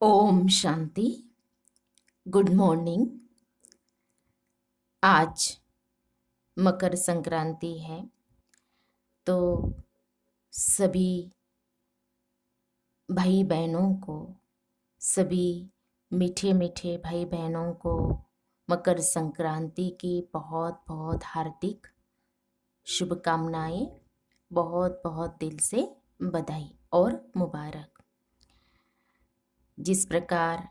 Om Shanti. Good morning. आज मकर संक्रांति है, तो सभी भाई बहनों को, सभी मीठे मीठे भाई बहनों को मकर संक्रांति की बहुत बहुत हार्दिक शुभकामनाएं, बहुत बहुत दिल से बधाई और मुबारक। जिस प्रकार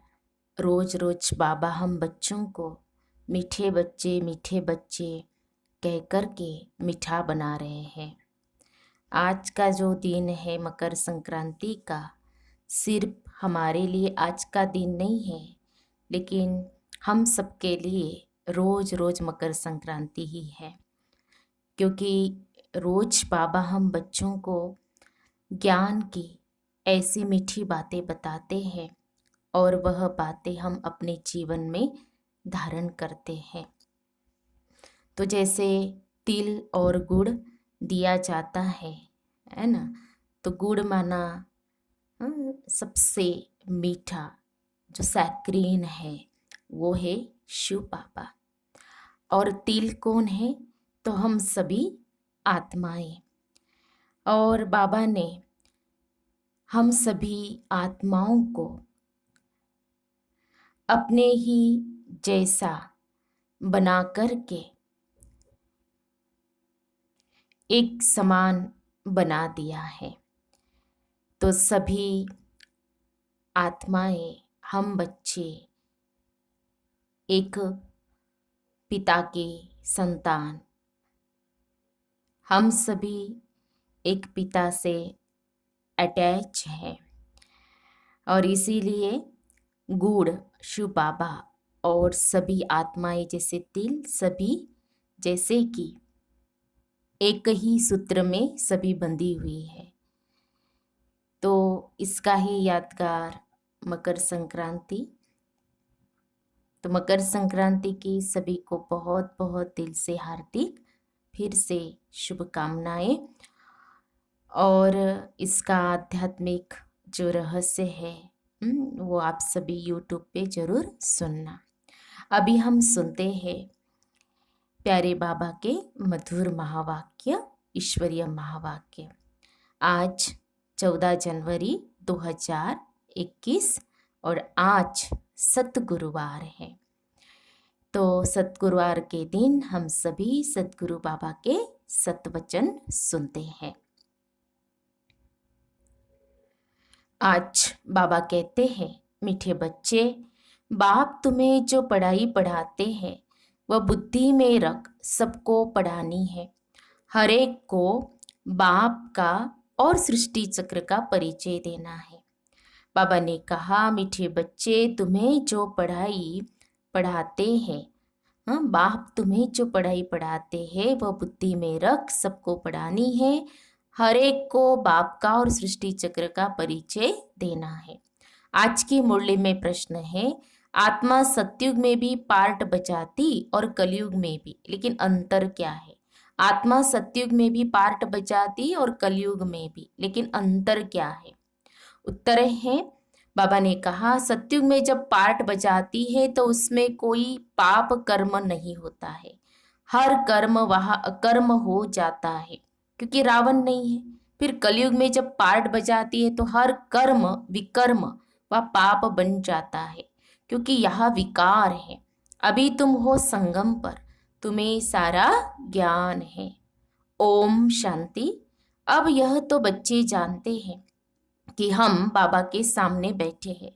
रोज रोज बाबा हम बच्चों को मीठे बच्चे कह कर के मीठा बना रहे हैं। आज का जो दिन है मकर संक्रांति का, सिर्फ हमारे लिए आज का दिन नहीं है, लेकिन हम सबके लिए रोज रोज मकर संक्रांति ही है। क्योंकि रोज बाबा हम बच्चों को ज्ञान की ऐसी मीठी बातें बताते हैं और वह बातें हम अपने जीवन में धारण करते हैं। तो जैसे तिल और गुड़ दिया जाता है ना, तो गुड़ माना सबसे मीठा जो सैक्रीन है वो है शिव बाबा। और तिल कौन है? तो हम सभी आत्माएं। और बाबा ने हम सभी आत्माओं को अपने ही जैसा बना करके एक समान बना दिया है। तो सभी आत्माएं, हम बच्चे एक पिता के संतान, हम सभी एक पिता से अटैच हैं। और इसीलिए गुड़ शिव बाबा और सभी आत्माएं जैसे तिल, सभी जैसे कि एक ही सूत्र में सभी बंधी हुई है। तो इसका ही यादगार मकर संक्रांति। तो मकर संक्रांति की सभी को बहुत बहुत दिल से हार्दिक फिर से शुभकामनाएं। और इसका आध्यात्मिक जो रहस्य है वो आप सभी यूट्यूब पे जरूर सुनना। अभी हम सुनते हैं प्यारे बाबा के मधुर महावाक्य, ईश्वरीय महावाक्य। आज 14 जनवरी 2021 और आज सतगुरुवार है। तो सतगुरुवार के दिन हम सभी सतगुरु बाबा के सतवचन सुनते हैं। आज बाबा कहते हैं, मीठे बच्चे, बाप तुम्हें जो पढ़ाई पढ़ाते हैं वह बुद्धि में रख सबको पढ़ानी है। हर एक को बाप का और सृष्टि चक्र का परिचय देना है। बाबा ने कहा, मीठे बच्चे, तुम्हें जो पढ़ाई पढ़ाते हैं, बाप तुम्हें जो पढ़ाई पढ़ाते हैं वह बुद्धि में रख सबको पढ़ानी है। हर एक को बाप का और सृष्टि चक्र का परिचय देना है। आज की मुरली में प्रश्न है, आत्मा सतयुग में भी पार्ट बजाती और कलयुग में भी, लेकिन अंतर क्या है? आत्मा सतयुग में भी पार्ट बजाती और कलयुग में भी, लेकिन अंतर क्या है? उत्तर है, बाबा ने कहा, सतयुग में जब पार्ट बजाती है तो उसमें कोई पाप कर्म नहीं होता है। हर कर्म वहाँ अकर्म हो जाता है क्योंकि रावण नहीं है। फिर कलयुग में जब पार्ट बजाती है तो हर कर्म विकर्म वह पाप बन जाता है क्योंकि यह विकार है। अभी तुम हो संगम पर, तुम्हें सारा ज्ञान है। ओम शांति। अब यह तो बच्चे जानते हैं कि हम बाबा के सामने बैठे हैं।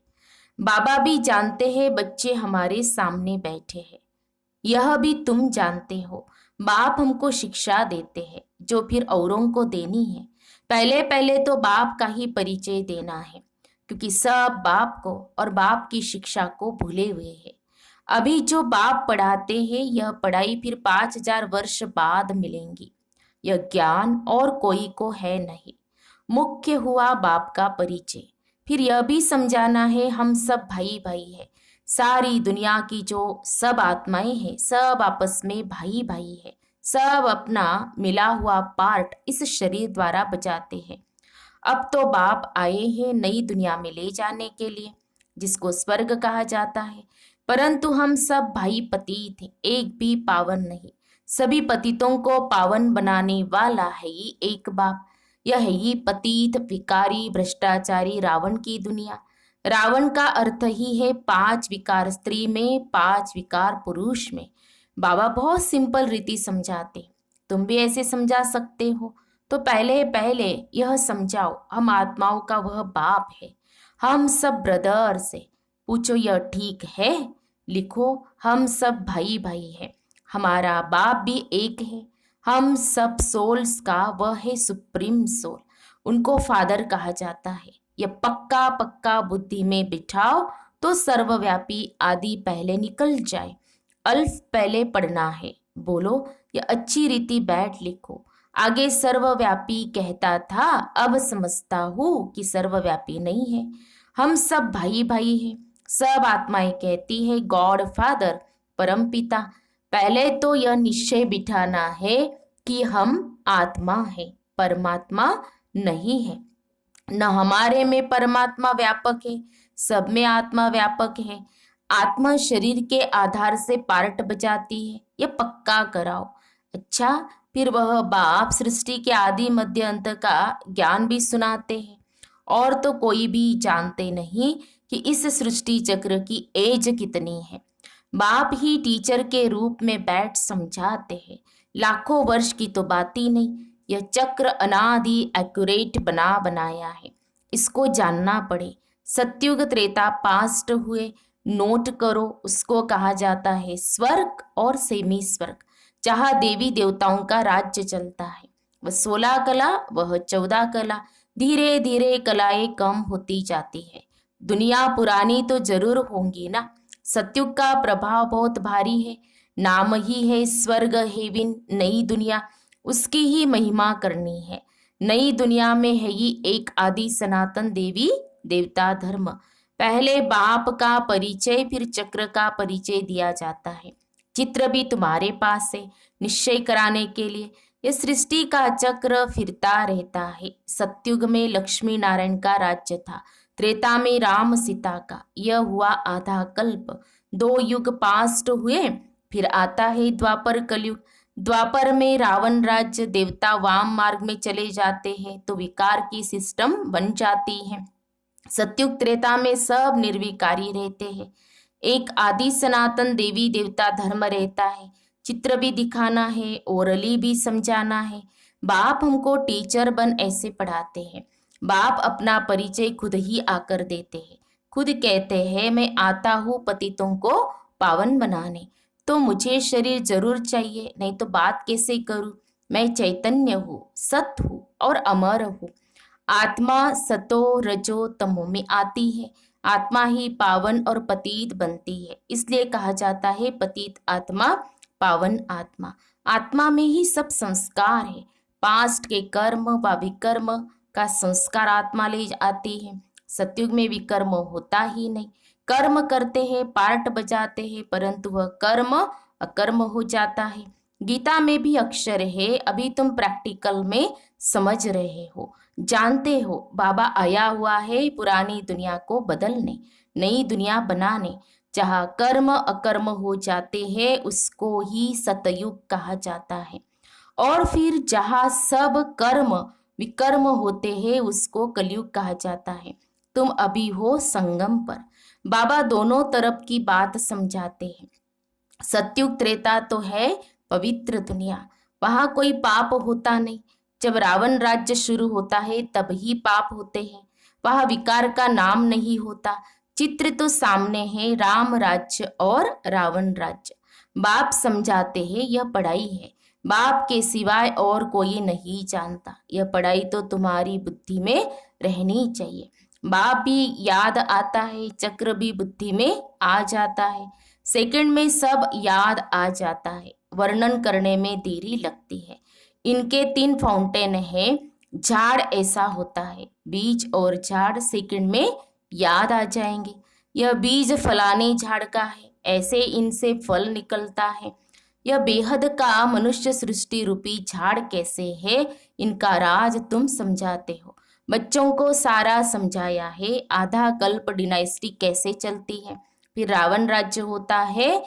बाबा भी जानते हैं बच्चे हमारे सामने बैठे हैं। यह भी तुम जानते हो, बाप हमको शिक्षा देते हैं जो फिर औरों को देनी है। पहले पहले तो बाप का ही परिचय देना है क्योंकि सब बाप को और बाप की शिक्षा को भूले हुए हैं। अभी जो बाप पढ़ाते हैं यह पढ़ाई फिर 5000 वर्ष बाद मिलेंगी। यह ज्ञान और कोई को है नहीं। मुख्य हुआ बाप का परिचय। फिर यह भी समझाना है हम सब भाई भाई है। सारी दुनिया की जो सब आत्माएं हैं सब आपस में भाई भाई है। सब अपना मिला हुआ पार्ट इस शरीर द्वारा बजाते हैं। अब तो बाप आए हैं नई दुनिया में ले जाने के लिए। जिसको स्वर्ग कहा जाता है। परंतु हम सब भाई पतित थे, एक भी पावन नहीं। सभी पतितों को पावन बनाने वाला है ही एक बाप। यह है ही पतित, विकारी, भ्रष्टाचारी रावण की दुनिया। रावण का अर्थ ही है 5 विकार स्त्री में, 5 विकार पुरुष में। बाबा बहुत सिंपल रीति समझाते, तुम भी ऐसे समझा सकते हो। तो पहले पहले यह समझाओ, हम आत्माओं का वह बाप है, हम सब ब्रदर्स है। पूछो यह ठीक है? लिखो, हम सब भाई भाई है, हमारा बाप भी एक है। हम सब सोल्स का वह है सुप्रीम सोल, उनको फादर कहा जाता है। यह पक्का पक्का बुद्धि में बिठाओ तो सर्वव्यापी आदि पहले निकल जाए। अल्फ पहले पढ़ना है, बोलो यह अच्छी रीति बैठ लिखो। आगे सर्वव्यापी कहता था, अब समझता हूँ कि सर्वव्यापी नहीं है, हम सब भाई भाई हैं। सब आत्माएं कहती है गॉड फादर, परम पिता। पहले तो यह निश्चय बिठाना है कि हम आत्मा है, परमात्मा नहीं है। न हमारे में परमात्मा व्यापक है, सब में आत्मा व्यापक है। आत्मा शरीर के आधार से पार्ट बजाती है, यह पक्का कराओ। अच्छा, फिर वह बाप सृष्टि के आदि मध्य अंत का ज्ञान भी सुनाते हैं। और तो कोई भी जानते नहीं कि इस सृष्टि चक्र की एज कितनी है। बाप ही टीचर के रूप में बैठ समझाते हैं। लाखों वर्ष की तो बात ही नहीं, यह चक्र अनादि एक्यूरेट बना बनाया है, इसको जानना पड़े। सत्युग त्रेता पास्ट हुए, नोट करो, उसको कहा जाता है स्वर्ग और सेमी स्वर्ग, जहाँ देवी देवताओं का राज्य चलता है। वह 16 कला, वह 14 कला। धीरे धीरे कलाएं कम होती जाती है। दुनिया पुरानी तो जरूर होंगी ना। सत्युग का प्रभाव बहुत भारी है, नाम ही है स्वर्ग हेवन, नई दुनिया, उसकी ही महिमा करनी है। नई दुनिया में है ही एक आदि सनातन देवी देवता धर्म। पहले बाप का परिचय, फिर चक्र का परिचय दिया जाता है। चित्र भी तुम्हारे पास है निश्चय कराने के लिए। यह सृष्टि का चक्र फिरता रहता है। सत्युग में लक्ष्मी नारायण का राज्य था, त्रेता में राम सीता का। यह हुआ आधा कल्प, 2 युग पास्ट हुए। फिर आता है द्वापर कलयुग। द्वापर में रावण राज्य, देवता वाम मार्ग में चले जाते हैं तो विकार की सिस्टम बन जाती है। सत्युग त्रेता में सब निर्विकारी रहते हैं, एक आदि सनातन देवी देवता धर्म रहता है। चित्र भी दिखाना है, ओरली भी समझाना है। बाप हमको टीचर बन ऐसे पढ़ाते हैं। बाप अपना परिचय खुद ही आकर देते हैं, खुद कहते हैं मैं आता हूँ पतितों को पावन बनाने। तो मुझे शरीर जरूर चाहिए, नहीं तो बात कैसे करूँ। मैं चैतन्य हूँ, सत हूँ और अमर हूँ। आत्मा सतो रजो तमो में आती है, आत्मा ही पावन और पतित बनती है। इसलिए कहा जाता है पतित आत्मा, पावन आत्मा। आत्मा में ही सब संस्कार है। पास्ट के कर्म व विकर्म का संस्कार आत्मा ले आती है। सतयुग में विकर्म होता ही नहीं, कर्म करते हैं, पार्ट बजाते हैं, परंतु वह कर्म अकर्म हो जाता है। गीता में भी अक्षर है, अभी तुम प्रैक्टिकल में समझ रहे हो, जानते हो। बाबा आया हुआ है पुरानी दुनिया को बदलने, नई दुनिया बनाने। जहाँ कर्म अकर्म हो जाते हैं उसको ही सतयुग कहा जाता है। और फिर जहाँ सब कर्म विकर्म होते हैं उसको कलयुग कहा जाता है। तुम अभी हो संगम पर। बाबा दोनों तरफ की बात समझाते हैं। सत्युग त्रेता तो है पवित्र दुनिया, वहां कोई पाप होता नहीं। जब रावण राज्य शुरू होता है तब ही पाप होते हैं, वहां विकार का नाम नहीं होता। चित्र तो सामने है, राम राज्य और रावण राज्य। बाप समझाते हैं यह पढ़ाई है, बाप के सिवाय और कोई नहीं जानता। यह पढ़ाई तो तुम्हारी बुद्धि में रहनी चाहिए। बाप भी याद आता है, चक्र भी बुद्धि में आ जाता है, सेकंड में सब याद आ जाता है। वर्णन करने में देरी लगती है। इनके 3 फाउंटेन है। झाड़ ऐसा होता है, बीज और झाड़ सेकंड में याद आ जाएंगे। यह बीज फलाने झाड़ का है, ऐसे इनसे फल निकलता है। यह बेहद का मनुष्य सृष्टि रूपी झाड़ कैसे है, इनका राज तुम समझाते हो। बच्चों को सारा समझाया है। आधा कल्प डिनाइस्टी कैसे चलती है, फिर रावण राज्य होता है,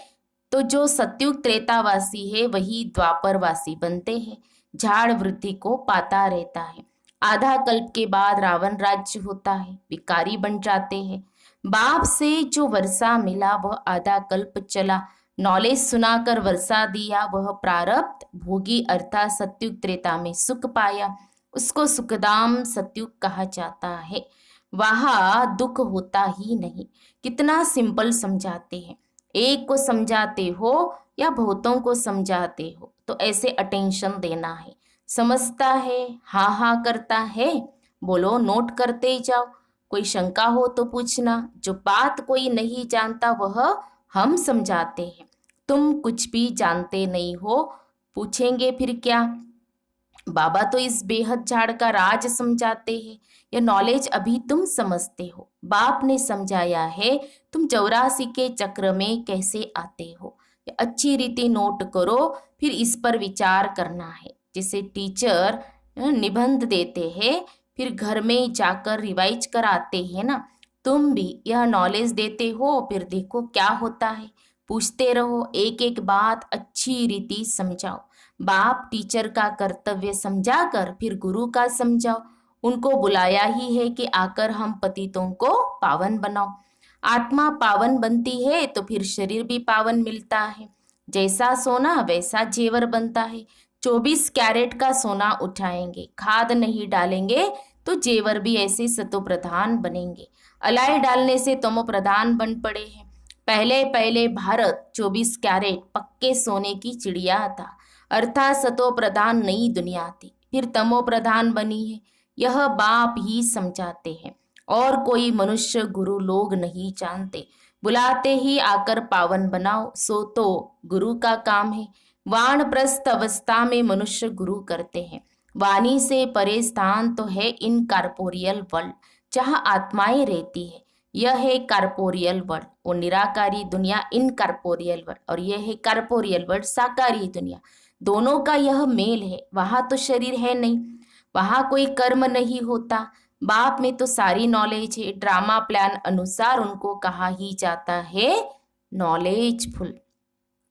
तो जो सतयुग त्रेतावासी है वही द्वापरवासी बनते हैं। झाड़ वृद्धि को पाता रहता है। आधा कल्प के बाद रावण राज्य होता है, विकारी बन जाते हैं। बाप से जो वर्षा मिला वह आधा कल्प चला, नॉलेज सुनाकर वर्षा दिया वह प्रारब्ध भोगी, अर्थात सतयुग त्रेता में सुख पाया, उसको सुखदाम सतयुग कहा जाता है। वहाँ दुख होता ही नहीं। कितना सिंपल समझाते हैं। एक को समझाते हो या बहुतों को समझाते हो तो ऐसे अटेंशन देना है। समझता है, हाँ हाँ करता है, बोलो, नोट करते जाओ। कोई शंका हो तो पूछना। जो बात कोई नहीं जानता वह हम समझाते हैं। तुम कुछ भी जानते नहीं हो, पूछेंगे फिर क्या। बाबा तो इस बेहद झाड़ का राज समझाते हैं। यह नॉलेज अभी तुम समझते हो, बाप ने समझाया है। तुम 84 के चक्र में कैसे आते हो, ये अच्छी रीति नोट करो, फिर इस पर विचार करना है। जैसे टीचर निबंध देते हैं, फिर घर में जाकर रिवाइज कराते हैं ना, तुम भी यह नॉलेज देते हो, फिर देखो क्या होता है। पूछते रहो, एक एक बात अच्छी रीति समझाओ। बाप टीचर का कर्तव्य समझाकर फिर गुरु का समझाओ। उनको बुलाया ही है कि आकर हम पतितों को पावन बनाओ। आत्मा पावन बनती है तो फिर शरीर भी पावन मिलता है। जैसा सोना वैसा जेवर बनता है। 24 कैरेट का सोना उठाएंगे, खाद नहीं डालेंगे तो जेवर भी ऐसे सतो प्रधान बनेंगे। अलाई डालने से तमो प्रधान बन पड़े हैं। पहले पहले भारत 24 कैरेट पक्के सोने की चिड़िया था, अर्थात सतो प्रधान नई दुनिया थी, फिर तमो प्रधान बनी है। यह बाप ही समझाते हैं, और कोई मनुष्य गुरु लोग नहीं जानते। बुलाते ही आकर पावन बनाओ, सो तो गुरु का काम है। वानप्रस्थ अवस्था में मनुष्य गुरु करते हैं। वाणी से परे स्थान तो है इन कार्पोरियल वर्ल्ड, जहाँ आत्माएं रहती है। यह है कार्पोरियल वर्ल्ड, वो निराकारी दुनिया इन कार्पोरियल वर्ल्ड, और यह है कार्पोरियल वर्ल्ड साकारी दुनिया। दोनों का यह मेल है। वहां तो शरीर है नहीं, वहां कोई कर्म नहीं होता। बाप में तो सारी नॉलेज है। ड्रामा प्लान अनुसार उनको कहा ही जाता है नॉलेजफुल।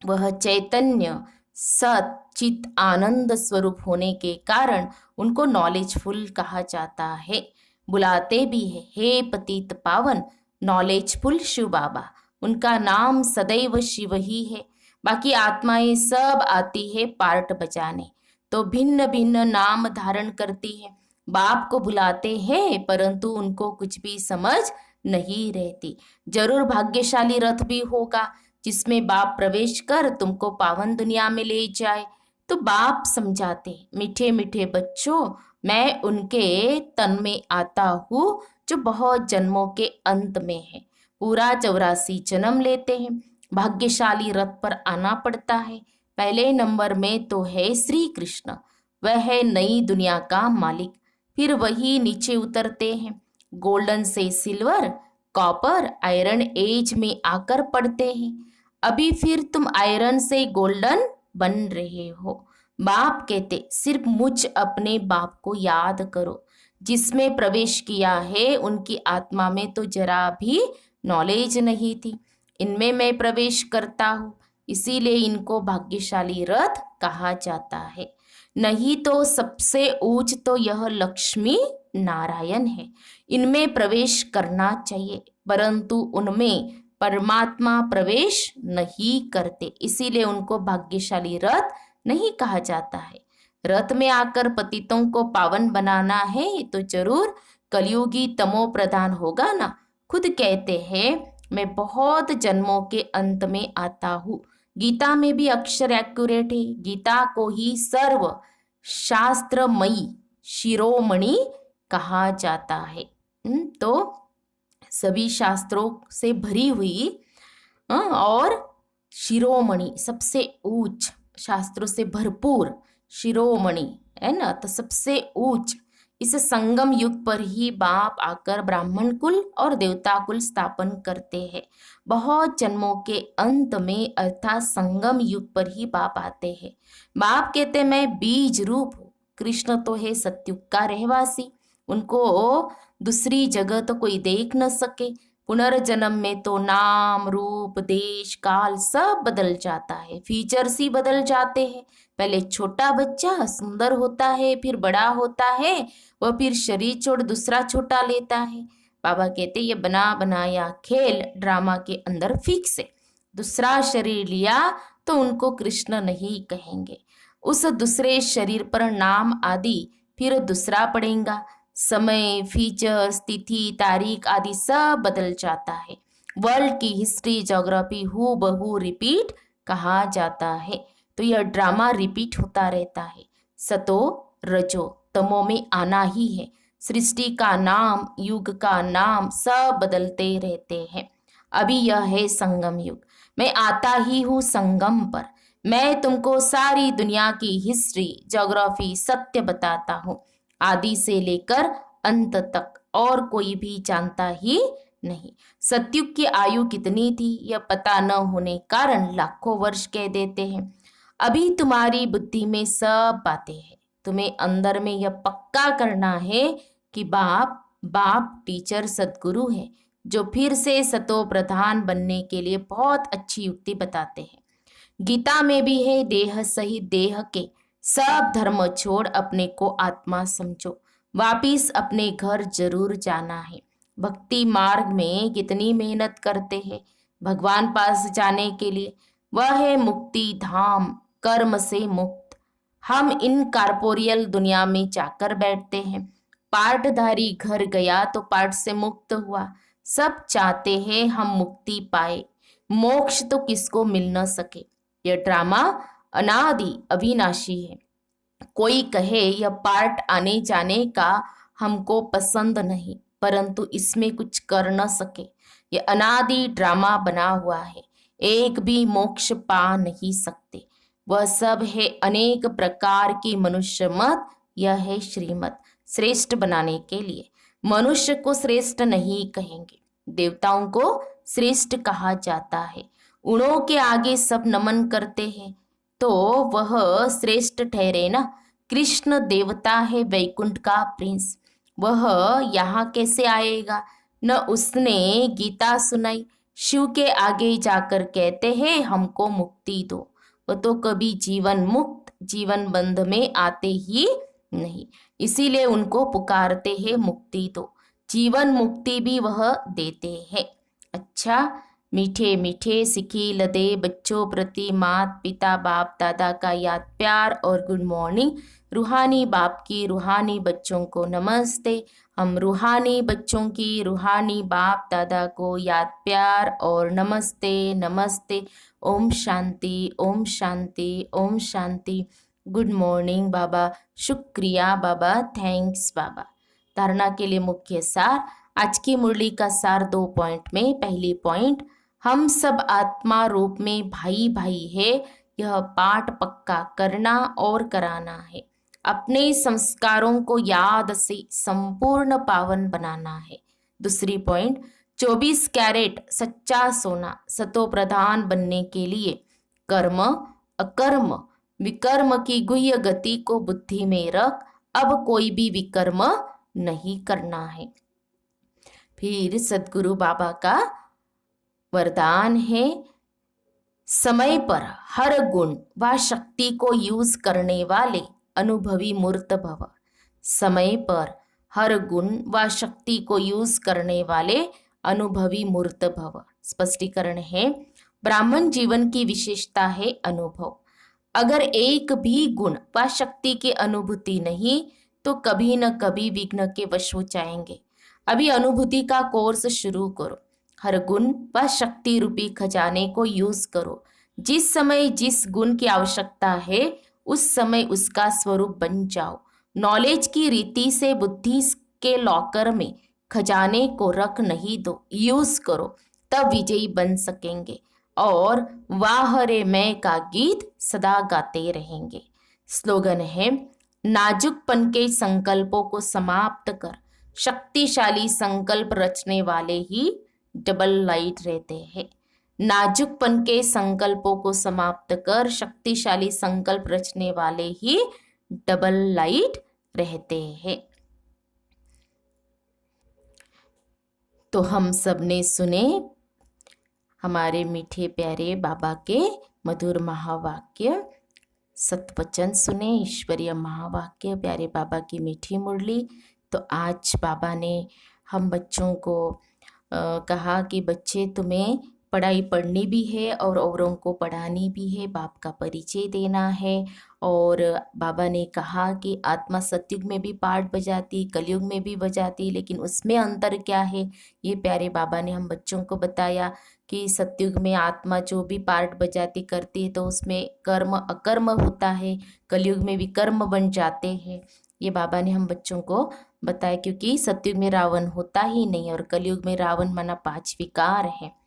वह चैतन्य सत चित आनंद स्वरूप होने के कारण उनको नॉलेजफुल कहा जाता है। बुलाते भी है, हे पतित पावन नॉलेजफुल शिव बाबा। उनका नाम सदैव शिव ही है। बाकी आत्माएं सब आती है पार्ट बजाने, तो भिन्न भिन्न नाम धारण करती है। बाप को बुलाते हैं परंतु उनको कुछ भी समझ नहीं रहती। जरूर भाग्यशाली रथ भी होगा जिसमें बाप प्रवेश कर तुमको पावन दुनिया में ले जाए। तो बाप समझाते, मीठे मीठे बच्चों, मैं उनके तन में आता हूँ जो बहुत जन्मों के अंत में है। पूरा 84 जन्म लेते हैं, भाग्यशाली रथ पर आना पड़ता है। पहले नंबर में तो है श्री कृष्ण, वह है नई दुनिया का मालिक। फिर वही नीचे उतरते हैं, गोल्डन से सिल्वर, कॉपर, आयरन एज में आकर पड़ते हैं। अभी फिर तुम आयरन से गोल्डन बन रहे हो। बाप कहते, सिर्फ मुझ अपने बाप को याद करो। जिसमें प्रवेश किया है उनकी आत्मा में तो जरा भी नॉलेज नहीं थी। इनमें मैं प्रवेश करता हूँ, इसीलिए इनको भाग्यशाली रथ कहा जाता है। नहीं तो सबसे ऊंच तो यह लक्ष्मी नारायण है। इनमें प्रवेश करना चाहिए, परंतु उनमें परमात्मा प्रवेश नहीं करते, इसीलिए उनको भाग्यशाली रथ नहीं कहा जाता है। रथ में आकर पतितों को पावन बनाना है तो जरूर कलयुगी तमो प्रधान होगा ना। खुद कहते हैं, मैं बहुत जन्मों के अंत में आता हूँ। गीता में भी अक्षर एक्यूरेट है। गीता को ही सर्व शास्त्रमयी शिरोमणि कहा जाता है। तो सभी शास्त्रों से भरी हुई और शिरोमणि सबसे ऊंच, शास्त्रों से भरपूर शिरोमणि है ना, तो सबसे ऊंच। इस संगम युग पर ही बाप आकर ब्राह्मण कुल और देवता कुल स्थापन करते हैं। बहुत जन्मों के अंत में अर्थात संगम युग पर ही बाप आते हैं। बाप कहते, मैं बीज रूप हूँ। कृष्ण तो है सत्युग का रहवासी, उनको दूसरी जगह तो कोई देख न सके। पुनर्जन्म में तो नाम रूप देश काल सब बदल जाता है, फीचर्स ही बदल जाते हैं। पहले छोटा बच्चा सुंदर होता है, फिर बड़ा होता है, वह फिर शरीर छोड़ दूसरा छोटा लेता है। बाबा कहते ये बना बनाया खेल ड्रामा के अंदर फिक्स है। दूसरा शरीर लिया तो उनको कृष्ण नहीं कहेंगे। उस दूसरे शरीर पर नाम आदि फिर दूसरा पड़ेगा। समय, फीचर्स, तिथि, तारीख आदि सब बदल जाता है। वर्ल्ड की हिस्ट्री, ज्योग्राफी हू बहू रिपीट कहा जाता है। तो यह ड्रामा रिपीट होता रहता है। सतो रजो तमो में आना ही है। सृष्टि का नाम, युग का नाम सब बदलते रहते हैं। अभी यह है संगम युग। मैं आता ही हूँ संगम पर। मैं तुमको सारी दुनिया की हिस्ट्री, ज्योग्राफी, सत्य बताता हूँ, आदि से लेकर अंत तक, और कोई भी जानता ही नहीं। सतयुग की आयु कितनी थी यह पता न होने कारण लाखों वर्ष कह देते हैं। अभी तुम्हारी बुद्धि में सब बातें हैं। तुम्हें अंदर में यह पक्का करना है कि बाप बाप टीचर सदगुरु है, जो फिर से सतो प्रधान बनने के लिए बहुत अच्छी युक्ति बताते हैं। गीता में भी है, देह सहित देह के सब धर्म छोड़ अपने को आत्मा समझो, वापिस अपने घर जरूर जाना है। भक्ति मार्ग में कितनी मेहनत करते हैं भगवान पास जाने के लिए। वह है मुक्ति धाम, कर्म से मुक्त। हम इन कार्पोरियल दुनिया में जाकर बैठते हैं। पार्टधारी घर गया तो पार्ट से मुक्त हुआ। सब चाहते हैं हम मुक्ति पाए, मोक्ष तो किसको मिल न सके। यह ड्रामा अनादि अविनाशी है। कोई कहे यह पार्ट आने जाने का हमको पसंद नहीं, परंतु इसमें कुछ कर न सके। यह अनादि ड्रामा बना हुआ है। एक भी मोक्ष पा नहीं सकते। वह सब है अनेक प्रकार की मनुष्य मत। यह है श्रीमत, श्रेष्ठ बनाने के लिए। मनुष्य को श्रेष्ठ नहीं कहेंगे, देवताओं को श्रेष्ठ कहा जाता है। उड़ों के आगे सब नमन करते हैं तो वह श्रेष्ठ ठहरे ना। कृष्ण देवता है, वैकुंठ का प्रिंस, वह यहाँ कैसे आएगा। न उसने गीता सुनाई, शिव के आगे जाकर कहते हैं हमको मुक्ति दो। वह तो कभी जीवन मुक्त, जीवन बंध में आते ही नहीं, इसीलिए उनको पुकारते हैं मुक्ति दो। जीवन मुक्ति भी वह देते हैं। अच्छा, मीठे मीठे सिखी लदे बच्चों प्रति मात पिता बाप दादा का याद प्यार और गुड मॉर्निंग। रूहानी बाप की रूहानी बच्चों को नमस्ते। हम रूहानी बच्चों की रूहानी बाप दादा को याद प्यार और नमस्ते नमस्ते। ओम शांति, ओम शांति, ओम शांति। गुड मॉर्निंग बाबा, शुक्रिया बाबा, थैंक्स बाबा। धारणा के लिए मुख्य सार। आज की मुरली का सार 2 पॉइंट में। पहली पॉइंट, हम सब आत्मा रूप में भाई भाई है, यह पाठ पक्का करना और कराना है। अपने संस्कारों को याद से संपूर्ण पावन बनाना है। दूसरी पॉइंट, 24 कैरेट सच्चा सोना सतो प्रधान बनने के लिए कर्म अकर्म विकर्म की गुह्य गति को बुद्धि में रख अब कोई भी विकर्म नहीं करना है। फिर सदगुरु बाबा का वरदान है, समय पर हर गुण व शक्ति को यूज करने वाले अनुभवी मूर्त भव। समय पर हर गुण व शक्ति को यूज करने वाले अनुभवी मूर्त भव। स्पष्टीकरण है, ब्राह्मण जीवन की विशेषता है अनुभव। अगर एक भी गुण व शक्ति की अनुभूति नहीं तो कभी न कभी विघ्न के वश हो जाएंगे। अभी अनुभूति का कोर्स शुरू करो। हर गुण व शक्ति रूपी खजाने को यूज करो। जिस समय जिस गुण की आवश्यकता है उस समय उसका स्वरूप बन जाओ। नॉलेज की रीति से बुद्धि के लॉकर में खजाने को रख नहीं दो, यूज करो, तब विजयी बन सकेंगे और वाह रे मैं का गीत सदा गाते रहेंगे। स्लोगन है, नाजुकपन के संकल्पों को समाप्त कर शक्तिशाली संकल्प रचने वाले ही डबल लाइट रहते हैं। नाजुकपन के संकल्पों को समाप्त कर शक्तिशाली संकल्प रचने वाले ही डबल लाइट रहते हैं। तो हम सब ने सुने हमारे मीठे प्यारे बाबा के मधुर महावाक्य, सतवचन सुने, ईश्वरीय महावाक्य, प्यारे बाबा की मीठी मुरली। तो आज बाबा ने हम बच्चों को कहा कि बच्चे तुम्हें पढ़ाई पढ़नी भी है और औरों को पढ़ानी भी है, बाप का परिचय देना है। और बाबा ने कहा कि आत्मा सतयुग में भी पाठ बजाती, कलयुग में भी बजाती, लेकिन उसमें अंतर क्या है ये प्यारे बाबा ने हम बच्चों को बताया कि सतयुग में आत्मा जो भी पार्ट बजाती करती है तो उसमें कर्म अकर्म होता है, कलयुग में भी कर्म बन जाते हैं। ये बाबा ने हम बच्चों को बताया, क्योंकि सतयुग में रावण होता ही नहीं और कलयुग में रावण माना 5 विकार है।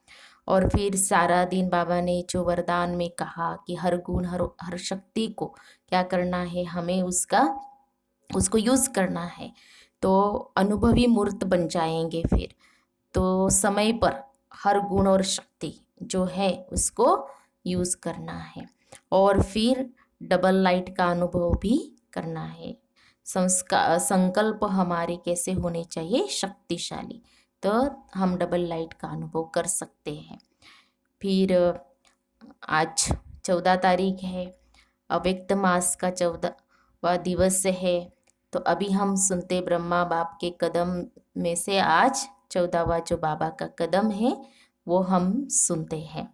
और फिर सारा दिन बाबा ने जो वरदान में कहा कि हर गुण हर शक्ति को क्या करना है, हमें उसको यूज़ करना है, तो अनुभवी मूर्त बन जाएंगे। फिर तो समय पर हर गुण और शक्ति जो है उसको यूज़ करना है। और फिर डबल लाइट का अनुभव भी करना है। संकल्प हमारे कैसे होने चाहिए, शक्तिशाली, तो हम डबल लाइट का अनुभव कर सकते हैं। फिर आज 14 तारीख है, अव्यक्त मास का 14वां दिवस है। तो अभी हम सुनते ब्रह्मा बाप के कदम में से आज 14वां जो बाबा का कदम है वो हम सुनते हैं।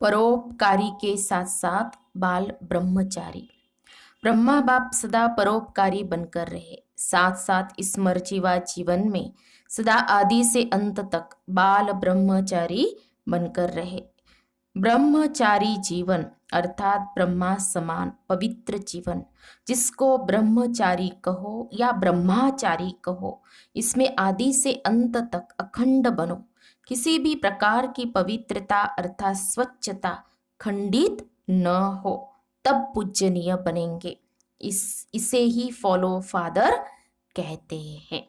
परोपकारी के साथ साथ बाल ब्रह्मचारी। ब्रह्मा बाप सदा परोपकारी बनकर रहे, साथ साथ इस मर्जीवा जीवन में सदा आदि से अंत तक बाल ब्रह्मचारी बनकर रहे। ब्रह्मचारी जीवन अर्थात ब्रह्मा समान पवित्र जीवन, जिसको ब्रह्मचारी कहो या ब्रह्माचारी कहो, इसमें आदि से अंत तक अखंड बनो। किसी भी प्रकार की पवित्रता अर्थात स्वच्छता खंडित न हो, तब पूजनीय बनेंगे। इसे ही फॉलो फादर कहते हैं।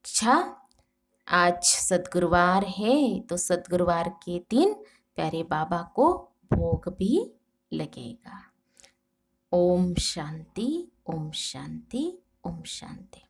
अच्छा, आज सद्गुरुवार है, तो सद्गुरुवार के दिन प्यारे बाबा को भोग भी लगेगा। ओम शांति, ओम शांति, ओम शांति।